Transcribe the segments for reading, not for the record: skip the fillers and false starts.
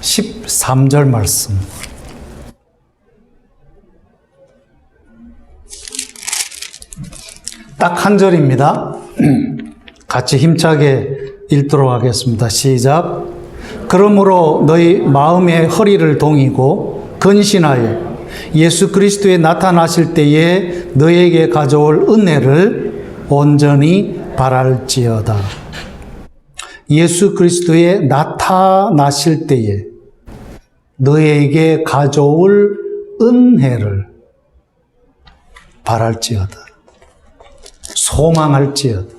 13절 말씀. 딱 한 절입니다. 같이 힘차게 읽도록 하겠습니다. 시작. 그러므로 너희 마음의 허리를 동이고 근신하여 예수 그리스도에 나타나실 때에 너에게 가져올 은혜를 온전히 바랄지어다. 예수 그리스도에 나타나실 때에 너에게 가져올 은혜를 바랄지어다. 소망할지어다.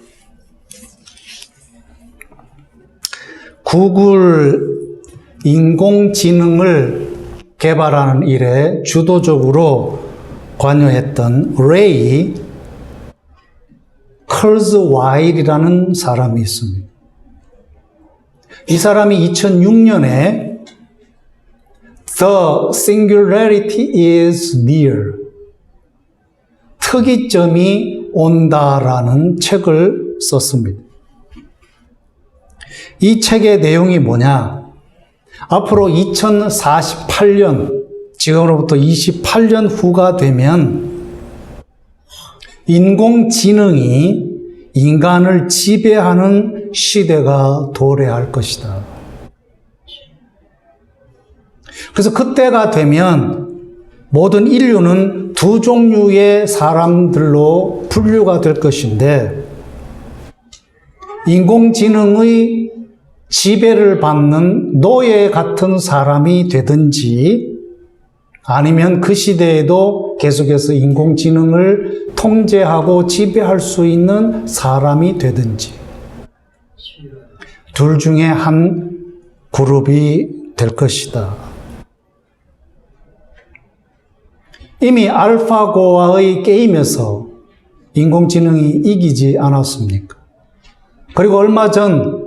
구글 인공지능을 개발하는 일에 주도적으로 관여했던 레이 컬즈와일이라는 사람이 있습니다. 이 사람이 2006년에 The Singularity is Near, 특이점이 온다라는 책을 썼습니다. 이 책의 내용이 뭐냐? 앞으로 2048년, 지금으로부터 28년 후가 되면 인공지능이 인간을 지배하는 시대가 도래할 것이다. 그래서 그때가 되면 모든 인류는 두 종류의 사람들로 분류가 될 것인데, 인공지능의 지배를 받는 노예 같은 사람이 되든지, 아니면 그 시대에도 계속해서 인공지능을 통제하고 지배할 수 있는 사람이 되든지, 둘 중에 한 그룹이 될 것이다. 이미 알파고와의 게임에서 인공지능이 이기지 않았습니까? 그리고 얼마 전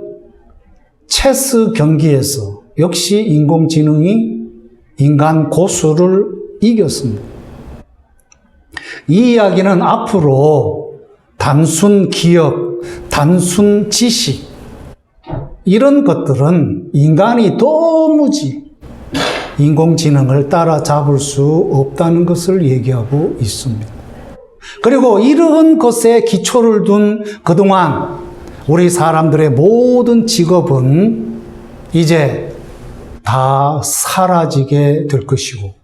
체스 경기에서 역시 인공지능이 인간 고수를 이겼습니다. 이 이야기는 앞으로 단순 기억, 단순 지식, 이런 것들은 인간이 도무지 인공지능을 따라잡을 수 없다는 것을 얘기하고 있습니다. 그리고 이러한 것에 기초를 둔 그동안 우리 사람들의 모든 직업은 이제 다 사라지게 될 것이고,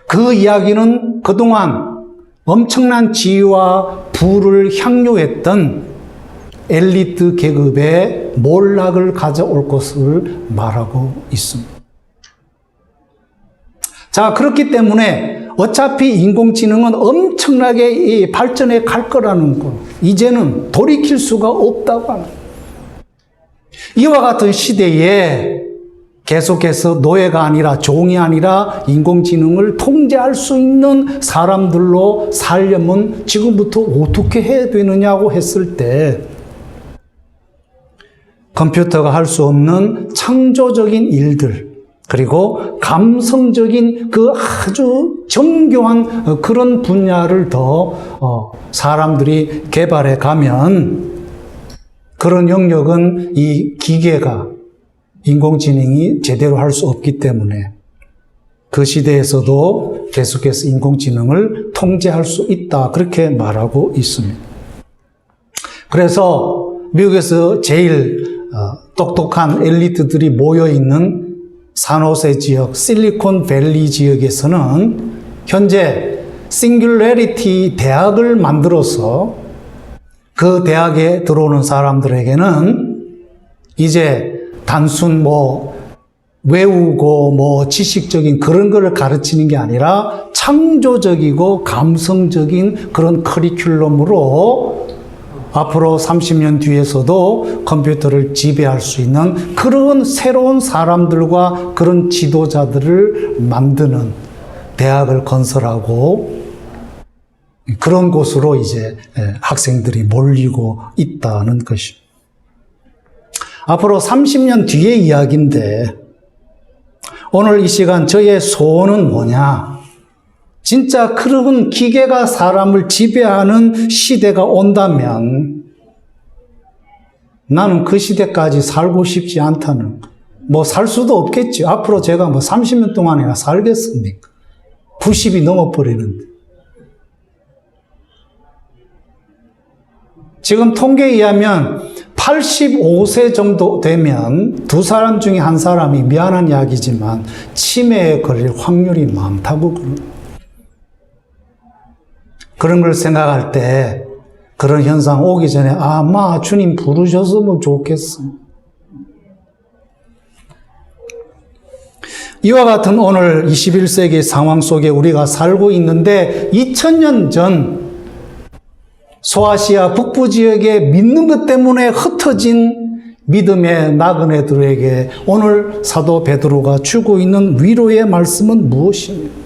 그 이야기는 그동안 엄청난 지위와 부를 향유했던 엘리트 계급의 몰락을 가져올 것을 말하고 있습니다. 자, 그렇기 때문에 어차피 인공지능은 엄청나게 발전해 갈 거라는 거, 이제는 돌이킬 수가 없다고 합니다. 이와 같은 시대에 계속해서 노예가 아니라, 종이 아니라 인공지능을 통제할 수 있는 사람들로 살려면 지금부터 어떻게 해야 되느냐고 했을 때, 컴퓨터가 할 수 없는 창조적인 일들, 그리고 감성적인 그 아주 정교한 그런 분야를 더 사람들이 개발해 가면, 그런 영역은 이 기계가, 인공지능이 제대로 할 수 없기 때문에 그 시대에서도 계속해서 인공지능을 통제할 수 있다, 그렇게 말하고 있습니다. 그래서 미국에서 제일 똑똑한 엘리트들이 모여있는 산호세 지역, 실리콘밸리 지역에서는 현재 싱귤래리티 대학을 만들어서 그 대학에 들어오는 사람들에게는 이제 단순 외우고 지식적인 그런 거를 가르치는 게 아니라 창조적이고 감성적인 그런 커리큘럼으로 앞으로 30년 뒤에서도 컴퓨터를 지배할 수 있는 그런 새로운 사람들과 그런 지도자들을 만드는 대학을 건설하고, 그런 곳으로 이제 학생들이 몰리고 있다는 것입니다. 앞으로 30년 뒤의 이야기인데, 오늘 이 시간 저의 소원은 뭐냐? 진짜 그런 기계가 사람을 지배하는 시대가 온다면 나는 그 시대까지 살고 싶지 않다는 거. 뭐 살 수도 없겠죠. 앞으로 제가 뭐 30년 동안이나 살겠습니까? 90이 넘어버리는데. 지금 통계에 의하면 85세 정도 되면 두 사람 중에 한 사람이, 미안한 이야기지만 치매에 걸릴 확률이 많다고 그럽니다. 그런 걸 생각할 때 그런 현상 오기 전에 아마 주님 부르셨으면 좋겠어. 이와 같은 오늘 21세기 상황 속에 우리가 살고 있는데 2000년 전 소아시아 북부 지역에 믿는 것 때문에 흩어진 믿음의 나그네들에게 오늘 사도 베드로가 주고 있는 위로의 말씀은 무엇입니까?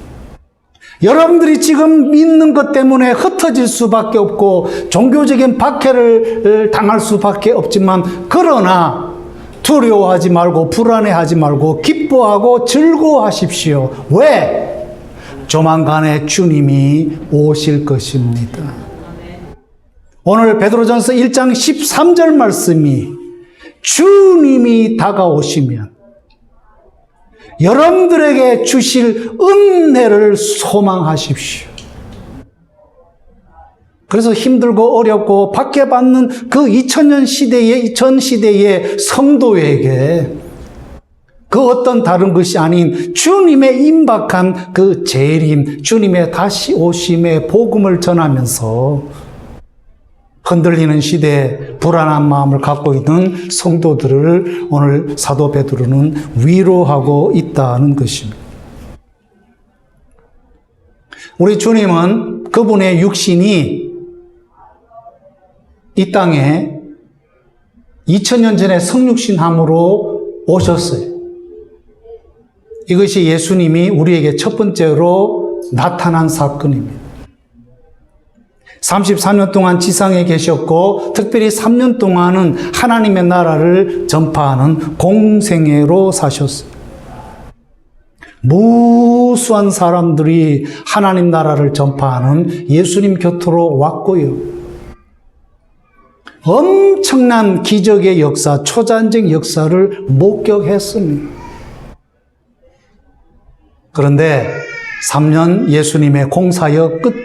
여러분들이 지금 믿는 것 때문에 흩어질 수밖에 없고 종교적인 박해를 당할 수밖에 없지만, 그러나 두려워하지 말고 불안해하지 말고 기뻐하고 즐거워하십시오. 왜? 조만간에 주님이 오실 것입니다. 오늘 베드로전서 1장 13절 말씀이 주님이 다가오시면 여러분들에게 주실 은혜를 소망하십시오. 그래서 힘들고 어렵고 박해받는 그 2000년 시대의 전 시대의 성도에게 그 어떤 다른 것이 아닌 주님의 임박한 그 재림, 주님의 다시 오심의 복음을 전하면서 흔들리는 시대에 불안한 마음을 갖고 있는 성도들을 오늘 사도 베드로는 위로하고 있다는 것입니다. 우리 주님은 그분의 육신이 이 땅에 2000년 전에 성육신함으로 오셨어요. 이것이 예수님이 우리에게 첫 번째로 나타난 사건입니다. 34년 동안 지상에 계셨고 특별히 3년 동안은 하나님의 나라를 전파하는 공생애로 사셨어요. 무수한 사람들이 하나님 나라를 전파하는 예수님 곁으로 왔고요. 엄청난 기적의 역사, 초자연적 역사를 목격했습니다. 그런데 3년 예수님의 공사역 끝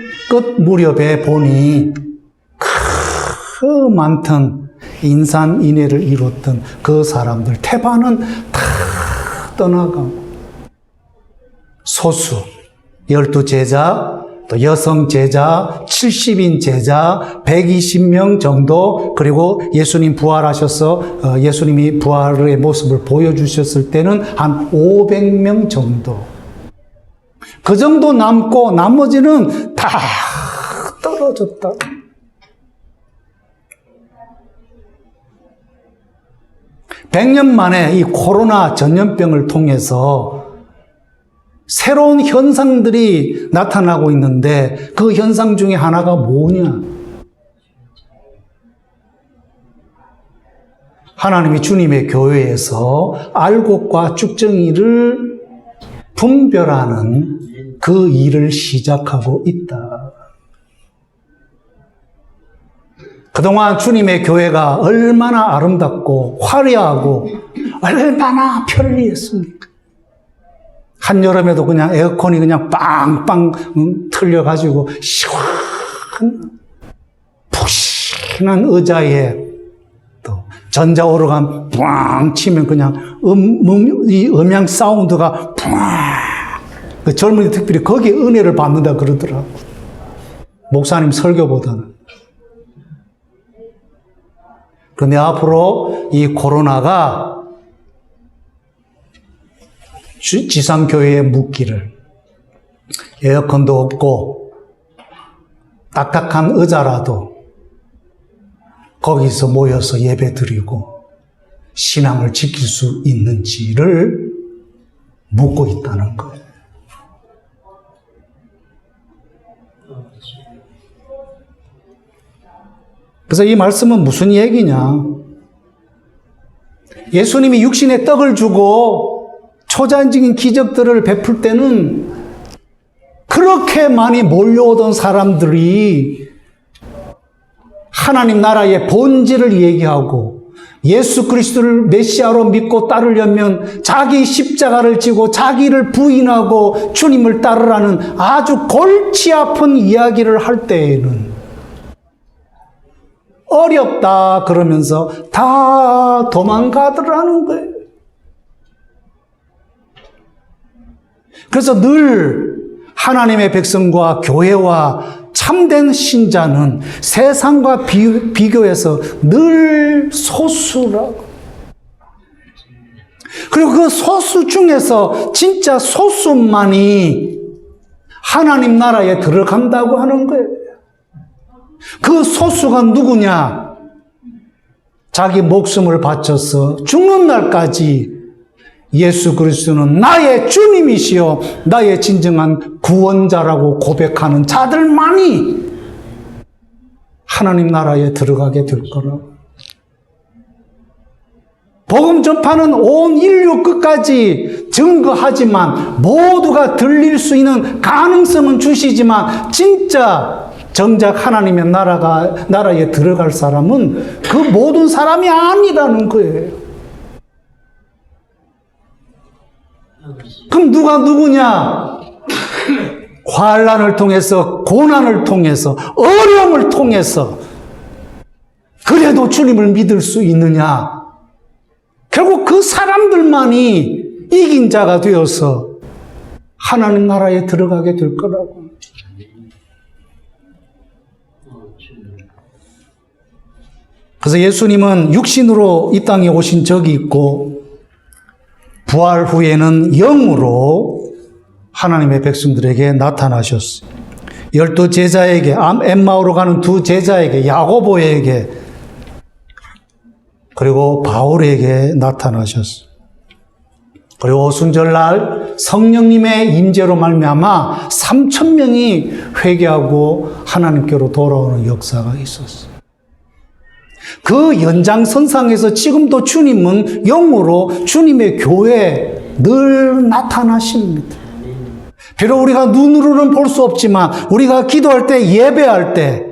무렵에 보니 그 많던 인산인해를 이뤘던 그 사람들 태반은 다 떠나가고 소수 12제자, 또 여성 제자, 70인 제자 120명 정도, 그리고 예수님 부활하셔서 예수님이 부활의 모습을 보여주셨을 때는 한 500명 정도, 그 정도 남고 나머지는 다 떨어졌다. (100년) 만에 이 코로나 전염병을 통해서 새로운 현상들이 나타나고 있는데 그 현상 중에 하나가 뭐냐? 하나님이 주님의 교회에서 알곡과 쭉정이를 분별하는 그 일을 시작하고 있다. 그동안 주님의 교회가 얼마나 아름답고 화려하고 얼마나 편리했습니까? 한여름에도 그냥 에어컨이 그냥 빵빵 틀려가지고 푹신한 의자에 또 전자오르간 꽝 치면 그냥 이 음향 사운드가 꽝. 그 젊은이 특별히 거기에 은혜를 받는다 그러더라고. 목사님 설교보다는. 그런데 앞으로 이 코로나가 지상교회에 묵기를, 에어컨도 없고 딱딱한 의자라도 거기서 모여서 예배 드리고 신앙을 지킬 수 있는지를 묻고 있다는 거예요. 그래서 이 말씀은 무슨 얘기냐? 예수님이 육신의 떡을 주고 초자연적인 기적들을 베풀 때는 그렇게 많이 몰려오던 사람들이 하나님 나라의 본질을 얘기하고 예수 그리스도를 메시아로 믿고 따르려면 자기 십자가를 지고 자기를 부인하고 주님을 따르라는 아주 골치 아픈 이야기를 할 때에는 어렵다 그러면서 다 도망가더라는 거예요. 그래서 늘 하나님의 백성과 교회와 참된 신자는 세상과 비교해서 늘 소수라고. 그리고 그 소수 중에서 진짜 소수만이 하나님 나라에 들어간다고 하는 거예요. 그 소수가 누구냐? 자기 목숨을 바쳐서 죽는 날까지 예수 그리스도는 나의 주님이시요 나의 진정한 구원자라고 고백하는 자들만이 하나님 나라에 들어가게 될 거라고. 복음 전파는 온 인류 끝까지 증거하지만 모두가 들릴 수 있는 가능성은 주시지만 진짜 정작 하나님의 나라에 들어갈 사람은 그 모든 사람이 아니라는 거예요. 그럼 누가 누구냐? 환난을 통해서, 고난을 통해서, 어려움을 통해서 그래도 주님을 믿을 수 있느냐? 결국 그 사람들만이 이긴 자가 되어서 하나님 나라에 들어가게 될 거라고. 그래서 예수님은 육신으로 이 땅에 오신 적이 있고 부활 후에는 영으로 하나님의 백성들에게 나타나셨어요. 12 제자에게, 엠마오로 가는 2 제자에게, 야고보에게, 그리고 바울에게 나타나셨어요. 그리고 오순절날 성령님의 임재로 말미암아 3,000명이 회개하고 하나님께로 돌아오는 역사가 있었어요. 그 연장선상에서 지금도 주님은 영으로 주님의 교회에 늘 나타나십니다. 비록 우리가 눈으로는 볼 수 없지만 우리가 기도할 때, 예배할 때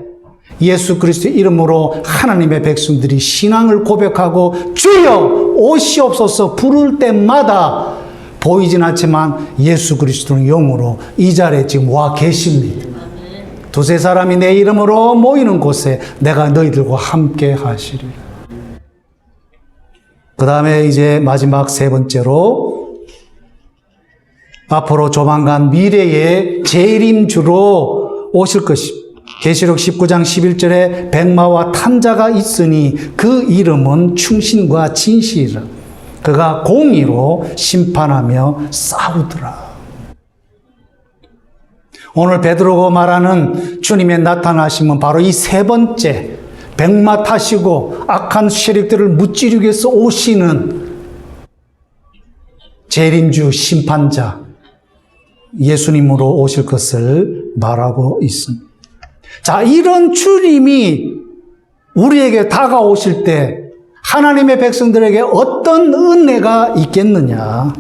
예수 그리스도의 이름으로 하나님의 백성들이 신앙을 고백하고 주여 오시옵소서 부를 때마다 보이진 않지만 예수 그리스도는 영으로 이 자리에 지금 와 계십니다. 2-3 사람이 내 이름으로 모이는 곳에 내가 너희들과 함께 하시리라. 그 다음에 이제 마지막 3번째로 앞으로 조만간 미래의 재림주로 오실 것입니다. 계시록 19장 11절에 백마와 탄자가 있으니 그 이름은 충신과 진실이라. 그가 공의로 심판하며 싸우더라. 오늘 베드로가 말하는 주님의 나타나심은 바로 이 3번째 백마 타시고 악한 세력들을 무찌르기 위해서 오시는 재림주 심판자 예수님으로 오실 것을 말하고 있습니다. 자, 이런 주님이 우리에게 다가오실 때 하나님의 백성들에게 어떤 은혜가 있겠느냐?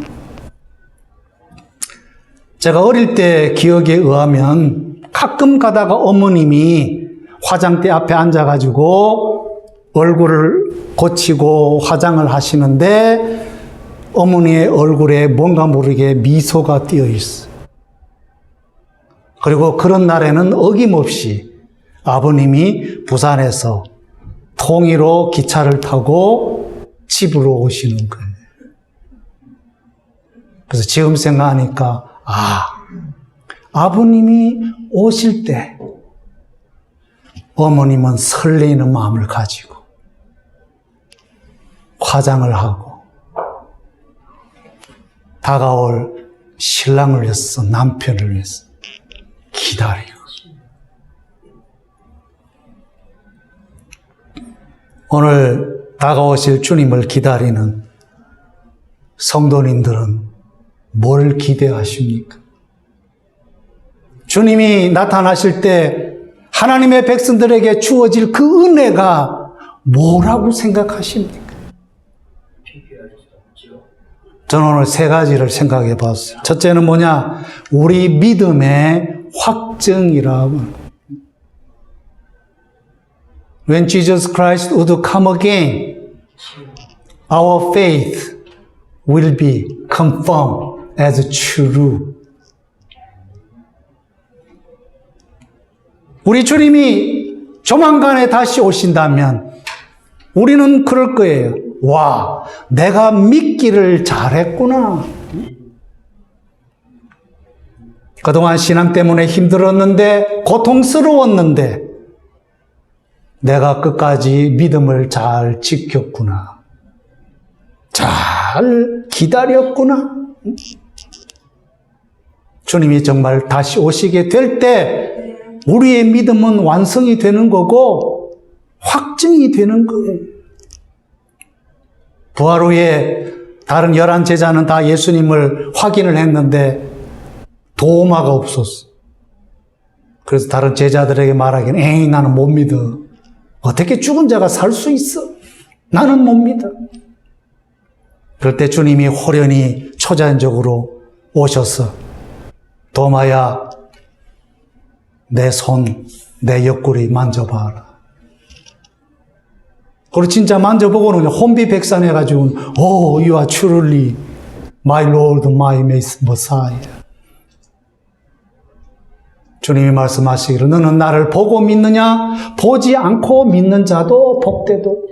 제가 어릴 때 기억에 의하면 가끔 가다가 어머님이 화장대 앞에 앉아가지고 얼굴을 고치고 화장을 하시는데 어머니의 얼굴에 뭔가 모르게 미소가 띄어 있어요. 그리고 그런 날에는 어김없이 아버님이 부산에서 통일호 기차를 타고 집으로 오시는 거예요. 그래서 지금 생각하니까 아버님이 오실 때 어머님은 설레이는 마음을 가지고 화장을 하고 다가올 신랑을 위해서, 남편을 위해서 기다리고. 오늘 다가오실 주님을 기다리는 성도님들은 뭘 기대하십니까? 주님이 나타나실 때 하나님의 백성들에게 주어질 그 은혜가 뭐라고 생각하십니까? 저는 오늘 3가지를 생각해 봤어요. 첫째는 뭐냐? 우리 믿음의 확증이라고. When Jesus Christ would come again, Our faith will be confirmed as true. 우리 주님이 조만간에 다시 오신다면 우리는 그럴 거예요. 와, 내가 믿기를 잘했구나. 그동안 신앙 때문에 힘들었는데, 고통스러웠는데, 내가 끝까지 믿음을 잘 지켰구나. 잘 기다렸구나. 주님이 정말 다시 오시게 될 때, 우리의 믿음은 완성이 되는 거고, 확증이 되는 거예요. 부활 후에 다른 11 제자는 다 예수님을 확인을 했는데 도마가 없었어. 그래서 다른 제자들에게 말하기는 에이 나는 못 믿어. 어떻게 죽은 자가 살 수 있어? 나는 못 믿어. 그럴 때 주님이 호련히 초자연적으로 오셔서 도마야 내 손, 내 옆구리 만져봐라. 그리고 진짜 만져보고는 혼비백산해가지고 Oh, you are truly my Lord, my Messiah. 주님이 말씀하시기를 너는 나를 보고 믿느냐? 보지 않고 믿는 자도 복되도.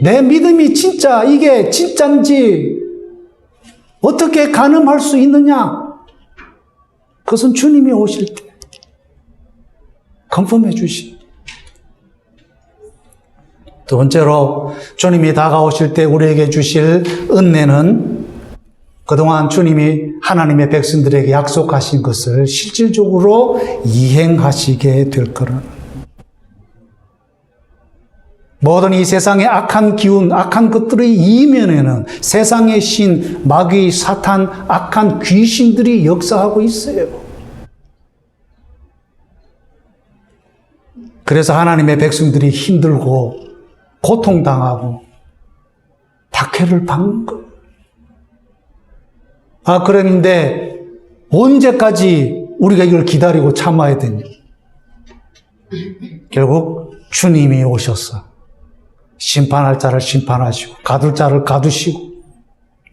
내 믿음이 진짜 이게 진짜인지 어떻게 가늠할 수 있느냐? 그것은 주님이 오실 때 컨펌해 주신. 두 번째로 주님이 다가오실 때 우리에게 주실 은혜는 그동안 주님이 하나님의 백성들에게 약속하신 것을 실질적으로 이행하시게 될 거라는. 모든 이 세상의 악한 기운, 악한 것들의 이면에는 세상의 신, 마귀, 사탄, 악한 귀신들이 역사하고 있어요. 그래서 하나님의 백성들이 힘들고 고통당하고 박해를 받는 거예요. 그랬는데 언제까지 우리가 이걸 기다리고 참아야 되냐? 결국 주님이 오셔서 심판할 자를 심판하시고 가둘 자를 가두시고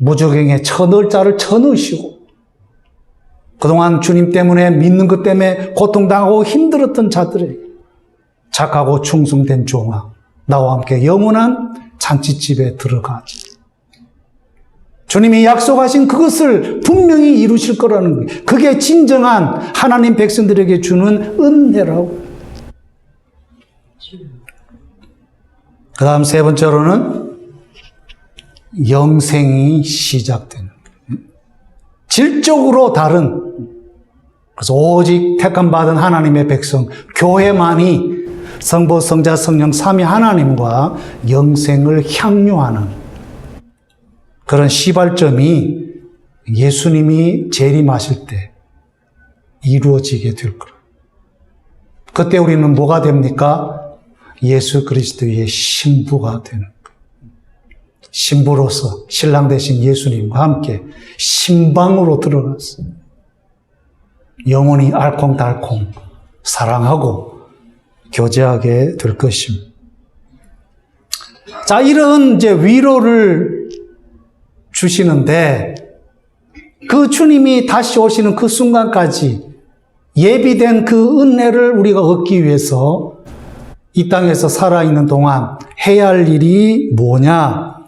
무적행에 쳐넣을 자를 쳐넣으시고 그동안 주님 때문에 믿는 것 때문에 고통당하고 힘들었던 자들에게 착하고 충성된 종아 나와 함께 영원한 잔치집에 들어가지. 주님이 약속하신 그것을 분명히 이루실 거라는 거예요. 그게 진정한 하나님 백성들에게 주는 은혜라고. 그 다음 세 번째로는 영생이 시작되는 거예요. 질적으로 다른, 그래서 오직 택함받은 하나님의 백성, 교회만이 성부, 성자, 성령, 삼위 하나님과 영생을 향유하는 그런 시발점이 예수님이 재림하실 때 이루어지게 될 거예요. 그때 우리는 뭐가 됩니까? 예수 그리스도의 신부가 되는 거예요. 신부로서 신랑 되신 예수님과 함께 신방으로 들어가서 영원히 알콩달콩 사랑하고 교제하게 될 것입니다. 자, 이런 이제 위로를 주시는데 그 주님이 다시 오시는 그 순간까지 예비된 그 은혜를 우리가 얻기 위해서 이 땅에서 살아있는 동안 해야 할 일이 뭐냐?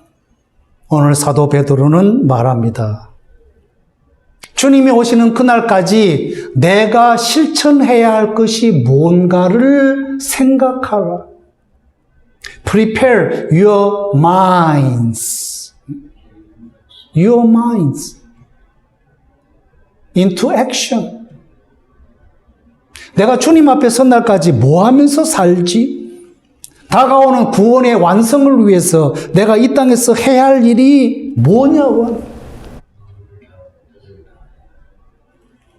오늘 사도 베드로는 말합니다. 주님이 오시는 그날까지 내가 실천해야 할 것이 뭔가를 생각하라. Prepare your minds. Your minds into action. 내가 주님 앞에 선 날까지 뭐 하면서 살지? 다가오는 구원의 완성을 위해서 내가 이 땅에서 해야 할 일이 뭐냐고.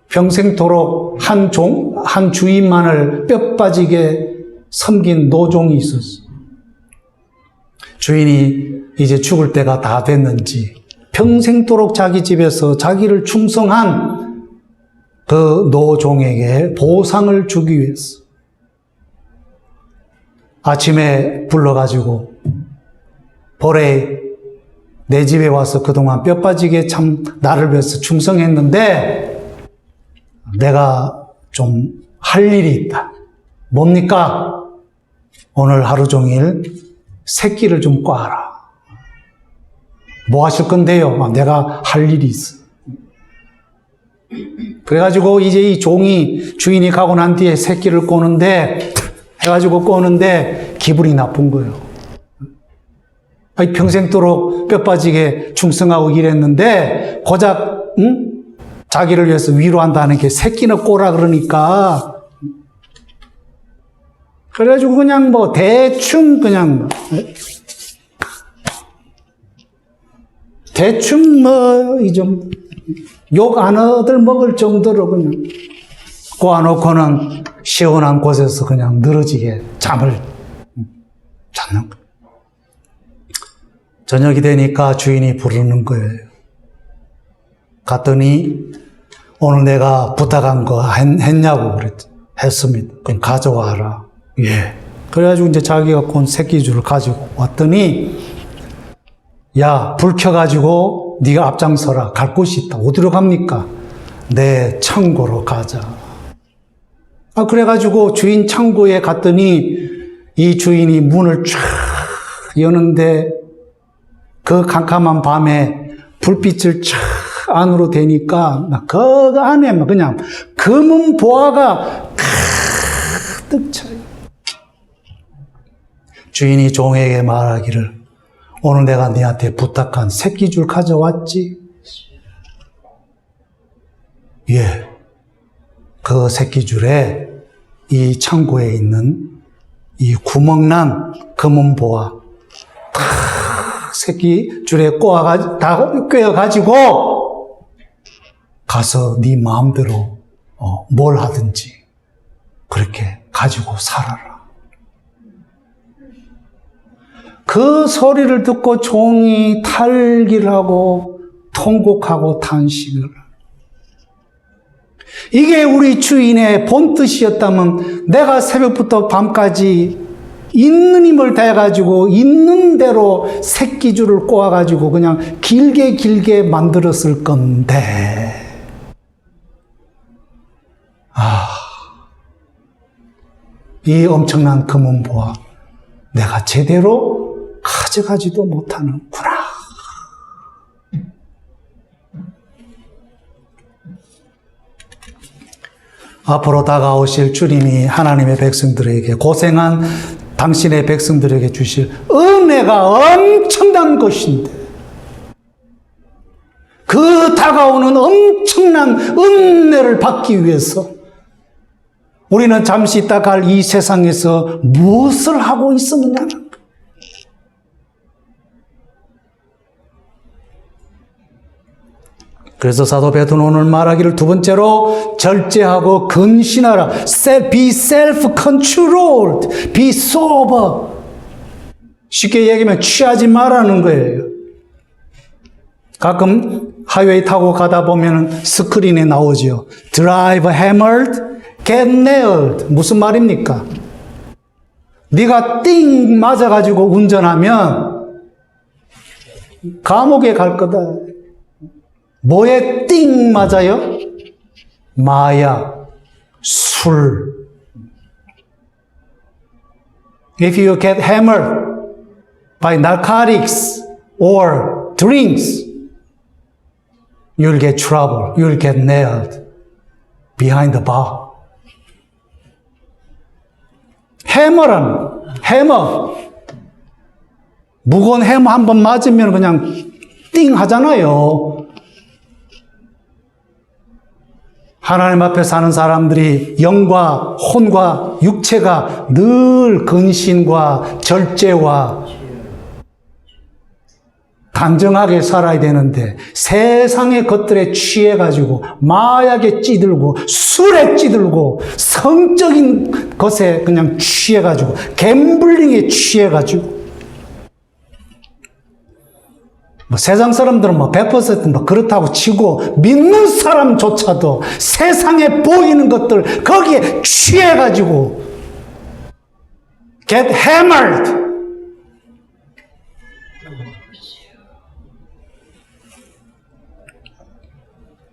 평생토록 한 주인만을 뼈 빠지게 섬긴 노종이 있었어. 주인이 이제 죽을 때가 다 됐는지 평생토록 자기 집에서 자기를 충성한 그 노종에게 보상을 주기 위해서 아침에 불러가지고 보레 내 집에 와서 그동안 뼈 빠지게 참 나를 위해서 충성했는데 내가 좀 할 일이 있다. 뭡니까? 오늘 하루 종일 새끼를 좀 꽈라. 뭐 하실 건데요? 내가 할 일이 있어. 그래가지고 이제 이 종이 주인이 가고 난 뒤에 새끼를 꼬는데 해가지고 꼬는데 기분이 나쁜 거예요. 평생도록 뼈 빠지게 충성하고 일했는데 고작 자기를 위해서 위로한다는 게 새끼는 꼬라 그러니까 그래가지고 그냥 뭐 대충 그냥 대충 뭐 이 좀 욕 안 얻을 먹을 정도로 그냥 꼬아놓고는 시원한 곳에서 그냥 늘어지게 잠을 잤는 거예요. 저녁이 되니까 주인이 부르는 거예요. 갔더니 오늘 내가 부탁한 거 했냐고 그랬죠. 했습니다. 그럼 가져와라. 예. 그래가지고 이제 자기가 꼰 새끼줄을 가지고 왔더니 야, 불 켜가지고 네가 앞장서라. 갈 곳이 있다. 어디로 갑니까? 내 창고로 가자. 그래가지고 주인 창고에 갔더니 이 주인이 문을 쫙 여는데 그 캄캄한 밤에 불빛을 쫙 안으로 대니까 그 안에 그냥 검은 보화가 가득 차요. 주인이 종에게 말하기를 오늘 내가 네한테 부탁한 새끼줄 가져왔지? 예. 그 새끼줄에 이 창고에 있는 이 구멍난 검은 보화 새끼줄에 다 꿰어가지고 가서 네 마음대로 뭘 하든지 그렇게 가지고 살아라. 그 소리를 듣고 종이 탈기를 하고 통곡하고 탄식을. 이게 우리 주인의 본뜻이었다면 내가 새벽부터 밤까지 있는 힘을 다해가지고 있는 대로 새끼줄을 꼬아가지고 그냥 길게 만들었을 건데. 이 엄청난 검은 보화 내가 제대로 가져가지도 못하는구나. 앞으로 다가오실 주님이 하나님의 백성들에게 고생한 당신의 백성들에게 주실 은혜가 엄청난 것인데 그 다가오는 엄청난 은혜를 받기 위해서 우리는 잠시 있다 갈 이 세상에서 무엇을 하고 있었느냐는 거예요. 그래서 사도 베드로는 오늘 말하기를 두 번째로 절제하고 근신하라. Be self-controlled. Be sober. 쉽게 얘기하면 취하지 말라는 거예요. 가끔 하이웨이 타고 가다 보면 스크린에 나오죠. Drive hammered, get nailed. 무슨 말입니까? 네가 띵 맞아가지고 운전하면 감옥에 갈 거다. 뭐에 띵 맞아요? 마약, 술. If you get hammered by narcotics or drinks, you'll get trouble. You'll get nailed behind the bar. 해머. 무거운 해머 한 번 맞으면 그냥 띵 하잖아요. 하나님 앞에 사는 사람들이 영과 혼과 육체가 늘 근신과 절제와 단정하게 살아야 되는데 세상의 것들에 취해가지고 마약에 찌들고 술에 찌들고 성적인 것에 그냥 취해가지고 갬블링에 취해가지고 세상 사람들은 100% 그렇다고 치고 믿는 사람조차도 세상에 보이는 것들 거기에 취해가지고 get hammered.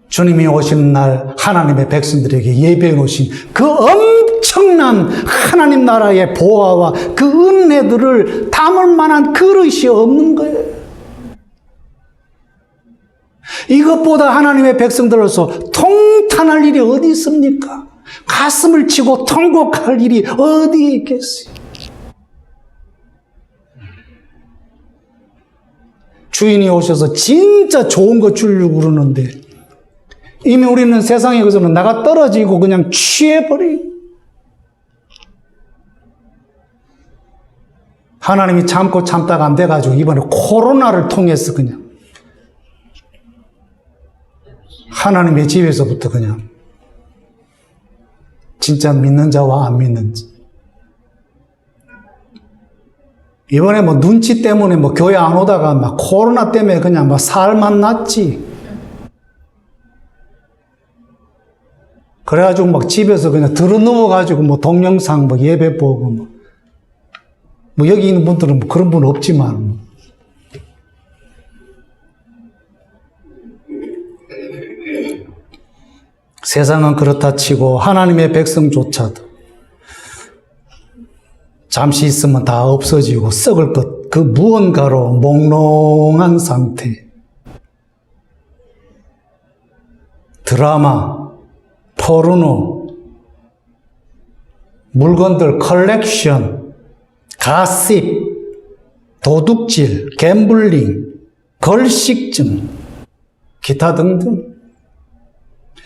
주님이 오시는 날 하나님의 백성들에게 예배해 놓으신 그 엄청난 하나님 나라의 보화와 그 은혜들을 담을 만한 그릇이 없는 거예요. 이것보다 하나님의 백성들로서 통탄할 일이 어디 있습니까? 가슴을 치고 통곡할 일이 어디에 있겠어요? 주인이 오셔서 진짜 좋은 거 주려고 그러는데 이미 우리는 세상에 그저는 나가 떨어지고 그냥 취해버려요. 하나님이 참고 참다가 안 돼가지고 이번에 코로나를 통해서 그냥 하나님의 집에서부터 그냥 진짜 믿는 자와 안 믿는 자. 이번에 뭐 눈치 때문에 뭐 교회 안 오다가 막 코로나 때문에 그냥 막 살만 났지. 그래가지고 막 집에서 그냥 들어 누워가지고 뭐 동영상 뭐 예배 보고 뭐 여기 있는 분들은 뭐 그런 분 없지만 세상은 그렇다 치고 하나님의 백성조차도 잠시 있으면 다 없어지고 썩을 것 그 무언가로 몽롱한 상태. 드라마, 포르노, 물건들 컬렉션, 가십, 도둑질, 갬블링, 걸식증, 기타 등등.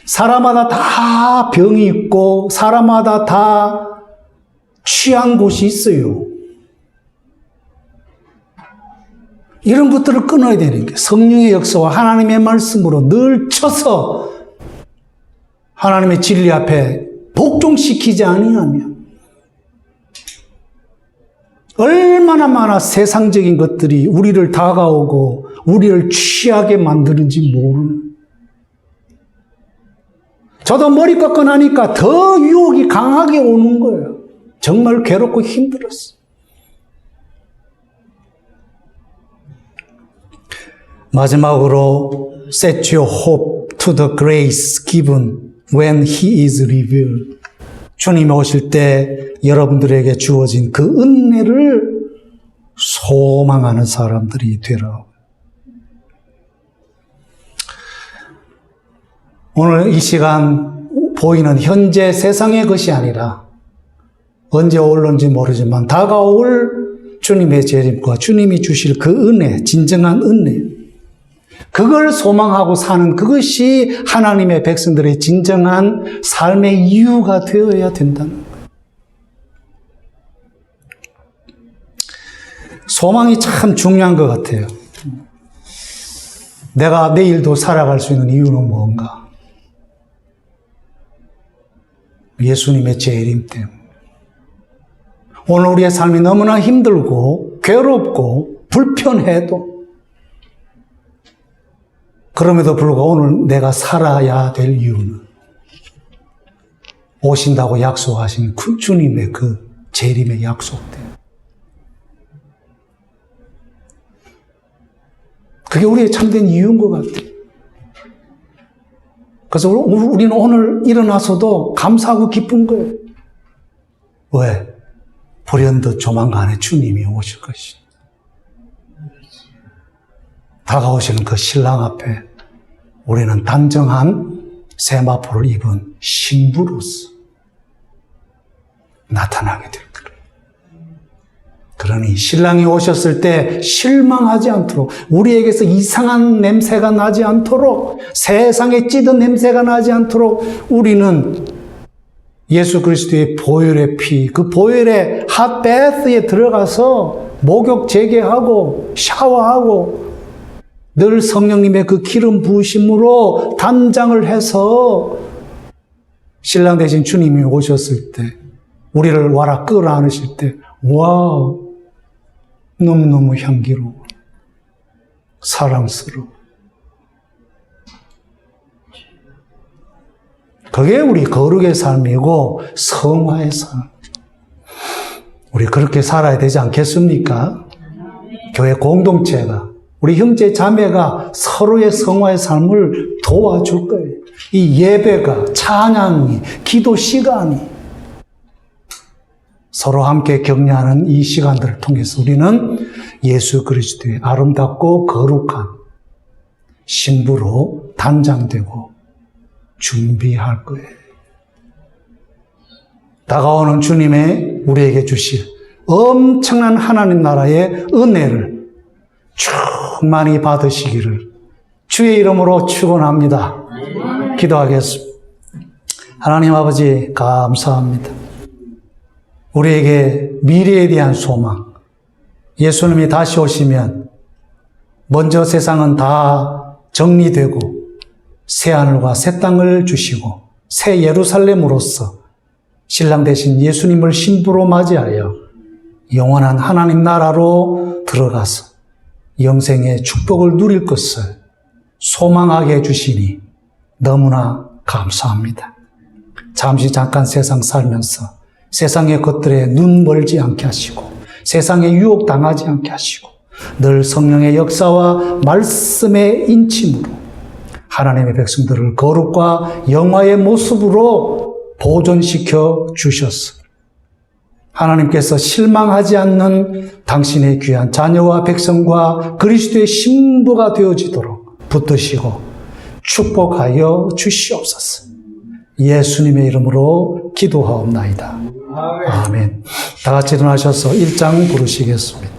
사람마다 다 병이 있고 사람마다 다 취한 곳이 있어요. 이런 것들을 끊어야 되는 게 성령의 역사와 하나님의 말씀으로 늘 쳐서 하나님의 진리 앞에 복종시키지 아니하면 얼마나 많아 세상적인 것들이 우리를 다가오고 우리를 취하게 만드는지 모르는. 저도 머리 꺾고 나니까 더 유혹이 강하게 오는 거예요. 정말 괴롭고 힘들었어요. 마지막으로 set your hope to the grace given when He is revealed. 주님이 오실 때 여러분들에게 주어진 그 은혜를 소망하는 사람들이 되라. 오늘 이 시간 보이는 현재 세상의 것이 아니라 언제 올는지 모르지만 다가올 주님의 재림과 주님이 주실 그 은혜, 진정한 은혜, 그걸 소망하고 사는 그것이 하나님의 백성들의 진정한 삶의 이유가 되어야 된다는 거예요. 소망이 참 중요한 것 같아요. 내가 내일도 살아갈 수 있는 이유는 뭔가? 예수님의 재림 때문에. 오늘 우리의 삶이 너무나 힘들고 괴롭고 불편해도 그럼에도 불구하고 오늘 내가 살아야 될 이유는 오신다고 약속하신 그 주님의 그 재림의 약속 때문에. 그게 우리의 참된 이유인 것 같아요. 그래서 우리는 오늘 일어나서도 감사하고 기쁜 거예요. 왜? 불현듯 조만간에 주님이 오실 것이. 다가오시는 그 신랑 앞에 우리는 단정한 세마포를 입은 신부로서 나타나게 될 거예요. 그러니 신랑이 오셨을 때 실망하지 않도록, 우리에게서 이상한 냄새가 나지 않도록, 세상에 찌든 냄새가 나지 않도록 우리는 예수 그리스도의 보혈의 피, 그 보혈의 핫베스에 들어가서 목욕 재개하고 샤워하고 늘 성령님의 그 기름 부으심으로 단장을 해서 신랑 대신 주님이 오셨을 때 우리를 와라 끌어안으실 때 와우, 너무너무 향기로워, 사랑스러워. 그게 우리 거룩의 삶이고 성화의 삶. 우리 그렇게 살아야 되지 않겠습니까? 교회 공동체가, 우리 형제 자매가 서로의 성화의 삶을 도와줄 거예요. 이 예배가, 찬양이, 기도 시간이 서로 함께 격려하는 이 시간들을 통해서 우리는 예수 그리스도의 아름답고 거룩한 신부로 단장되고 준비할 거예요. 다가오는 주님의 우리에게 주실 엄청난 하나님 나라의 은혜를 충만히 받으시기를 주의 이름으로 축원합니다. 기도하겠습니다. 하나님 아버지 감사합니다. 우리에게 미래에 대한 소망, 예수님이 다시 오시면 먼저 세상은 다 정리되고 새하늘과 새 땅을 주시고 새 예루살렘으로서 신랑 되신 예수님을 신부로 맞이하여 영원한 하나님 나라로 들어가서 영생의 축복을 누릴 것을 소망하게 해주시니 너무나 감사합니다. 잠깐 세상 살면서 세상의 것들에 눈 멀지 않게 하시고 세상에 유혹당하지 않게 하시고 늘 성령의 역사와 말씀의 인침으로 하나님의 백성들을 거룩과 영화의 모습으로 보존시켜 주셨어. 하나님께서 실망하지 않는 당신의 귀한 자녀와 백성과 그리스도의 신부가 되어지도록 붙드시고 축복하여 주시옵소서. 예수님의 이름으로 기도하옵나이다. 아멘. 다 같이 일어나셔서 1장 부르시겠습니다.